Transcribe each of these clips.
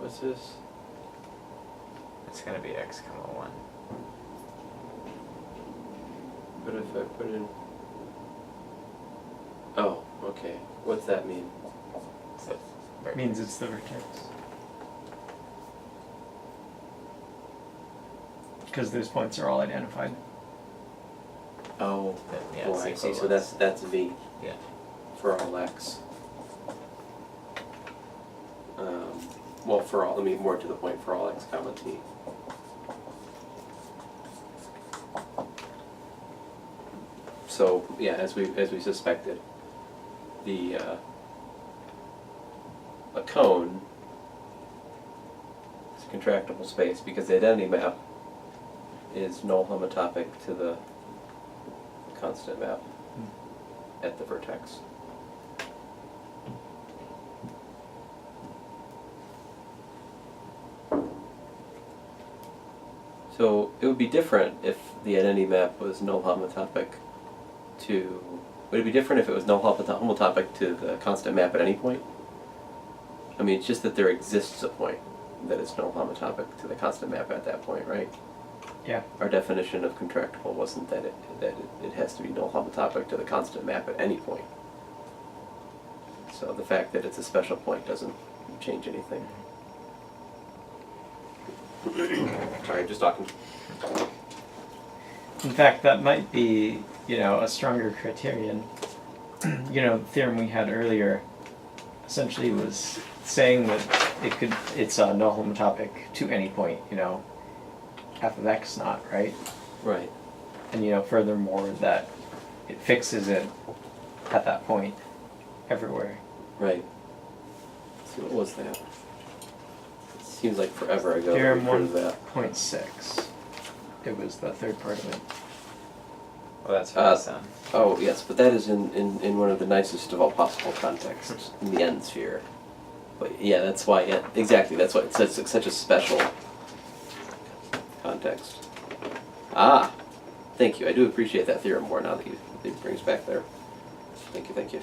What's this? It's going to be x comma 1. But if I put in... Oh, okay. What's that mean? So It means it's the vertex. Because those points are all identified. Oh, Yeah, oh it's I see. So equivalence. that's V Yeah. for all x. Well, for all, I mean, more to the point, for all x comma t. So yeah, as we suspected, the a cone is a contractible space because the identity map is null homotopic to the constant map at the vertex. So it would be different if the identity map was null homotopic to... Would it be different if it was null homotopic to the constant map at any point? I mean, it's just that there exists a point that is null homotopic to the constant map at that point, right? Yeah. Our definition of contractible wasn't that it has to be null homotopic to the constant map at any point. So the fact that it's a special point doesn't change anything. Sorry, just talking. In fact, that might be, a stronger criterion. The theorem we had earlier essentially was saying that it's null homotopic to any point, f of x not, right? Right. And furthermore that it fixes it at that point everywhere. Right. So what was that? It seems like forever ago that we Theorem proved that. 1.6. It was the third part of it. Well, that's for this then. Oh, yes, but that is in one of the nicest of all possible contexts, in the end sphere. But yeah, that's why, exactly, that's why it's such a special context. Ah, thank you. I do appreciate that theorem more now that it brings back there. Thank you, thank you.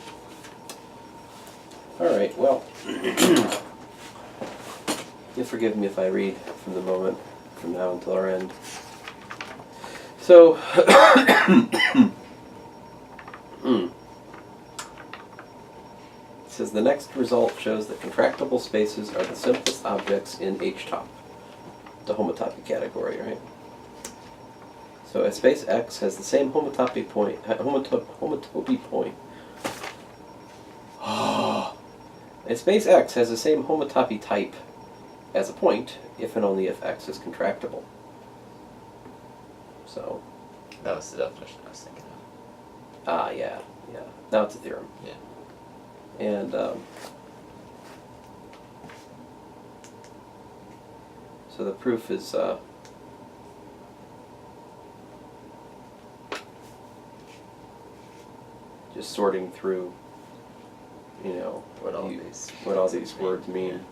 All right, well, you'll forgive me if I read from the moment from now until our end. So, it says the next result shows that contractible spaces are the simplest objects in H-top, the homotopy category, right? So a space X has the same homotopy point, a space X has the same homotopy type as a point if and only if X is contractible. So, That was the definition I was thinking of. yeah. Now it's a theorem. Yeah. And so the proof is just sorting through, What all these words mean.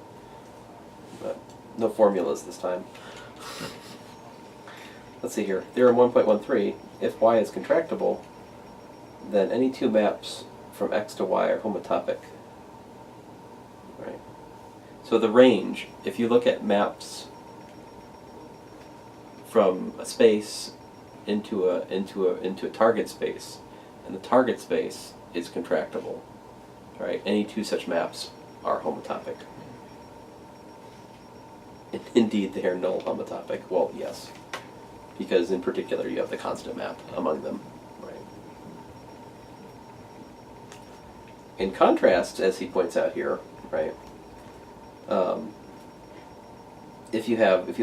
But no formulas this time. Let's see here. Theorem 1.13, if y is contractible, then any two maps from x to y are homotopic. Right. So the range, if you look at maps from a space into a target space, and the target space is contractible, right? Any two such maps are homotopic. Indeed, they are null homotopic. Well, yes. Because in particular you have the constant map among them. Right. In contrast, as he points out here, right, if you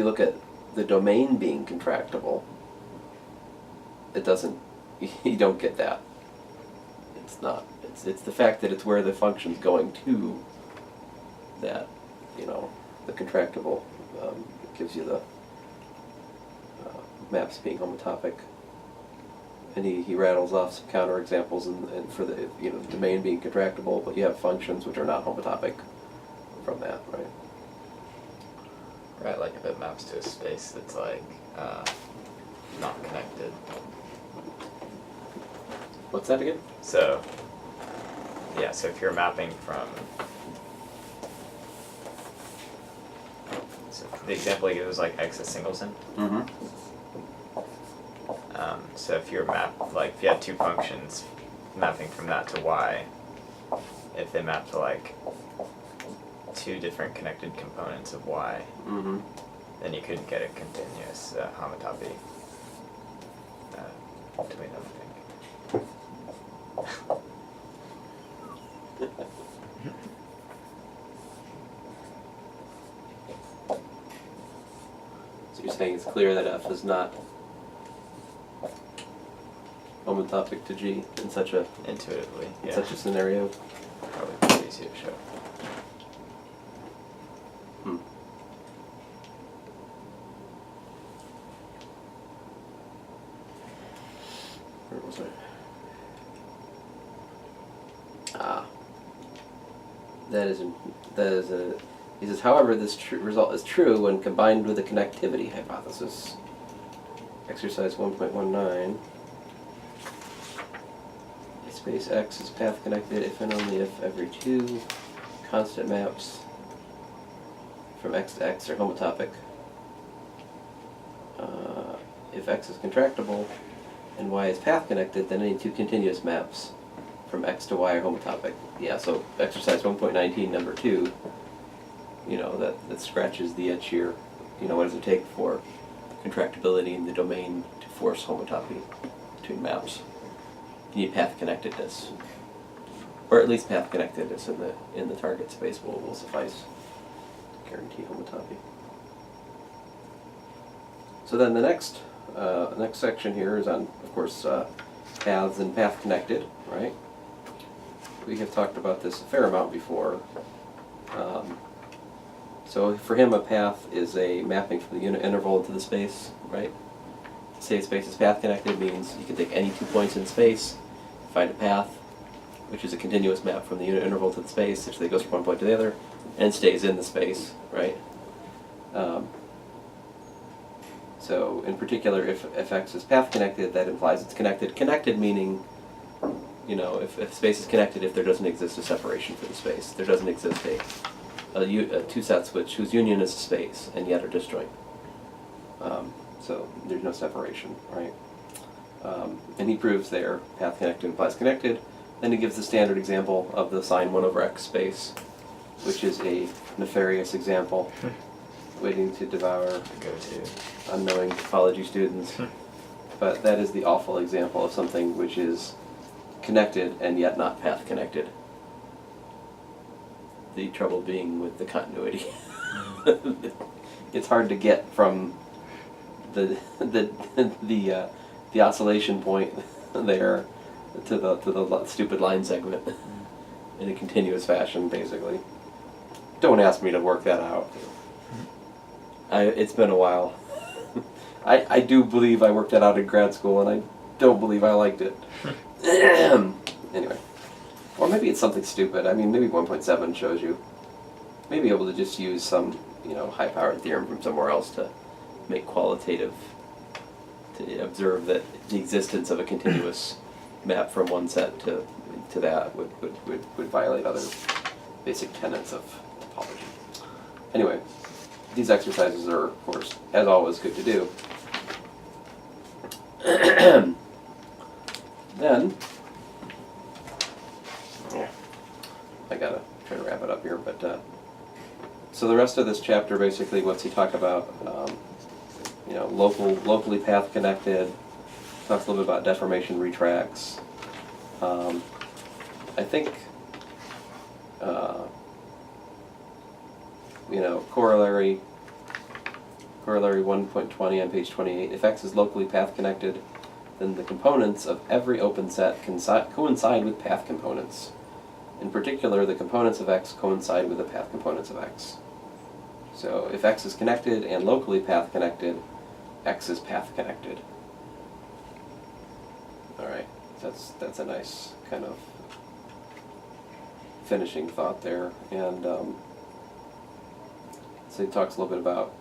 look at the domain being contractible, it doesn't, you don't get that. It's not. It's the fact that it's where the function's going to that, the contractible gives you the maps being homotopic. And he rattles off some counterexamples and for the the domain being contractible, but you have functions which are not homotopic from that, right? Right, like if it maps to a space that's like not connected. What's that again? So if you're mapping from So the example I gave was like x is singleton. Mm-hmm. So if you're if you had two functions mapping from that to y, if they map to like two different connected components of y, Mm-hmm. then you couldn't get a continuous homotopy between them, I think. So you're saying it's clear that F is not homotopic to G in such a Intuitively, yeah. such a scenario. Probably pretty easy to show. Hmm. Where was I? Ah. That is a. He says, however, this result is true when combined with the connectivity hypothesis. Exercise 1.19. Space X is path connected if and only if every two constant maps from X to X are homotopic. If X is contractible and Y is path connected, then any two continuous maps from X to Y are homotopic. Yeah, so exercise 1.19 number 2, you know, that scratches the itch here. You know, what does it take for contractibility in the domain to force homotopy between maps? You need path connectedness, or at least path connectedness in the target space will suffice to guarantee homotopy. So then the next section here is on, of course, paths and path connected, right? We have talked about this a fair amount before. So for him, a path is a mapping from the unit interval into the space, right? To say a space is path connected means you can take any 2 points in space, find a path, which is a continuous map from the unit interval to the space, such that it goes from one point to the other, and stays in the space, right? So in particular, if X is path connected, that implies it's connected. Connected meaning, you know, if space is connected, if there doesn't exist a separation for the space, there doesn't exist a two sets whose union is a space and yet are disjoint. So there's no separation, right? And he proves there path connected implies connected. Then he gives the standard example of the sine 1 over x space, which is a nefarious example waiting to devour Go-to. unknowing topology students. But that is the awful example of something which is connected and yet not path connected. The trouble being with the continuity. It's hard to get from the oscillation point there to the stupid line segment in a continuous fashion, basically. Don't ask me to work that out. It's been a while. I do believe I worked that out in grad school, and I don't believe I liked it. Anyway. Or maybe it's something stupid. I mean, maybe 1.7 shows you. Maybe able to just use some, you know, high-powered theorem from somewhere else to make qualitative, to observe that the existence of a continuous map from one set to that would violate other basic tenets of topology. Anyway, these exercises are, of course, as always, good to do. Then, I gotta try to wrap it up here, but so the rest of this chapter, basically, what's he talk about? You know, locally path connected. Talks a little bit about deformation retracts. I think, you know, corollary 1.20 on page 28. If X is locally path connected, then the components of every open set can coincide with path components. In particular, the components of X coincide with the path components of X. So if X is connected and locally path connected, X is path connected. Alright, that's a nice kind of finishing thought there. And so he talks a little bit about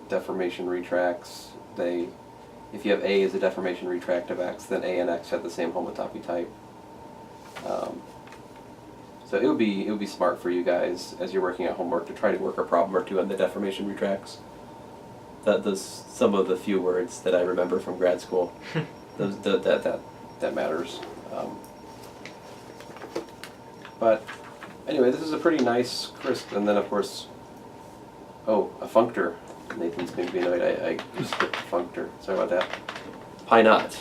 deformation retracts. If you have A as a deformation retract of X, then A and X have the same homotopy type. So So it would be smart for you guys as you're working at homework to try to work a problem or two on the deformation retracts. Those some of the few words that I remember from grad school. that matters. But anyway, this is a pretty nice, crisp, and then of course, a functor. Nathan's making me annoyed. I skipped the functor. Sorry about that. Pi naught.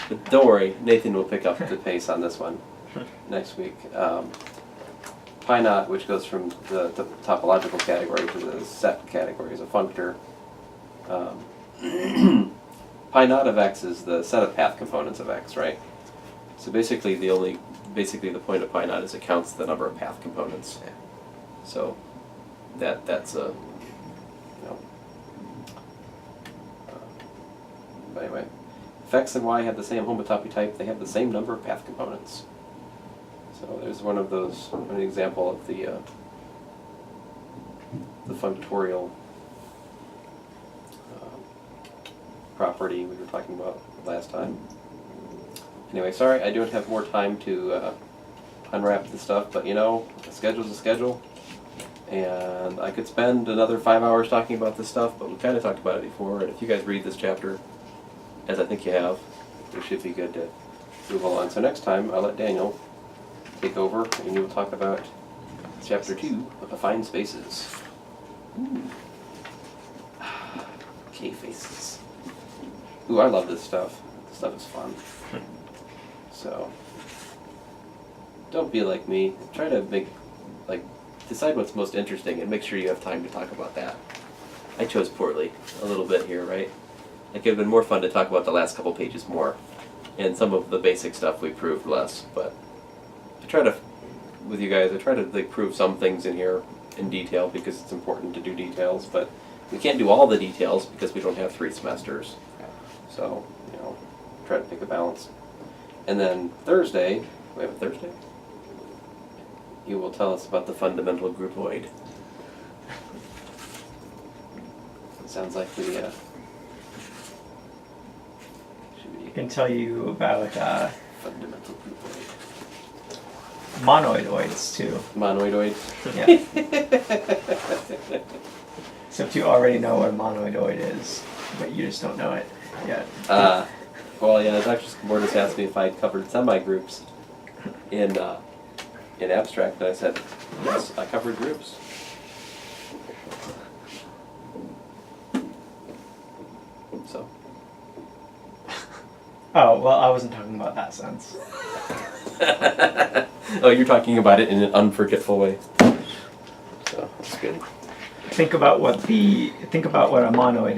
But don't worry, Nathan will pick up the pace on this one next week. Pi naught, which goes from the topological category to the set category, is a functor. Pi naught of x is the set of path components of x, right? So basically the point of pi naught is it counts the number of path components. Yeah. So that's a but anyway, if x and y have the same homotopy type, they have the same number of path components. So there's an example of the functorial property we were talking about last time. Anyway, sorry I don't have more time to unwrap the stuff, but a schedule's a schedule, and I could spend another 5 hours talking about this stuff, but we kind of talked about it before, and if you guys read this chapter, as I think you have, it should be good to move along. So next time, I'll let Daniel take over, and you will talk about chapter 2 of Affine Spaces. Ooh. K-faces. Ooh, I love this stuff. This stuff is fun. So, don't be like me. Try to decide what's most interesting and make sure you have time to talk about that. I chose poorly a little bit here, right? It could have been more fun to talk about the last couple pages more, and some of the basic stuff we proved less, but I try to prove some things in here in detail because it's important to do details, but we can't do all the details because we don't have 3 semesters. So, try to pick a balance. And then Thursday, we have a Thursday? You will tell us about the fundamental groupoid. Sounds like we should I can tell you about fundamental groupoid. monoidoids too. Monoidoids? Yeah. Except you already know what a monoidoid is, but you just don't know it yet. Well, yeah, Dr. Skimortis asked me if I had covered semi-groups in abstract, and I said, yes, I covered groups. So. Oh, well, I wasn't talking about that sense. Oh, you're talking about it in an unforgetful way. So, that's good. Think about what a monoid is.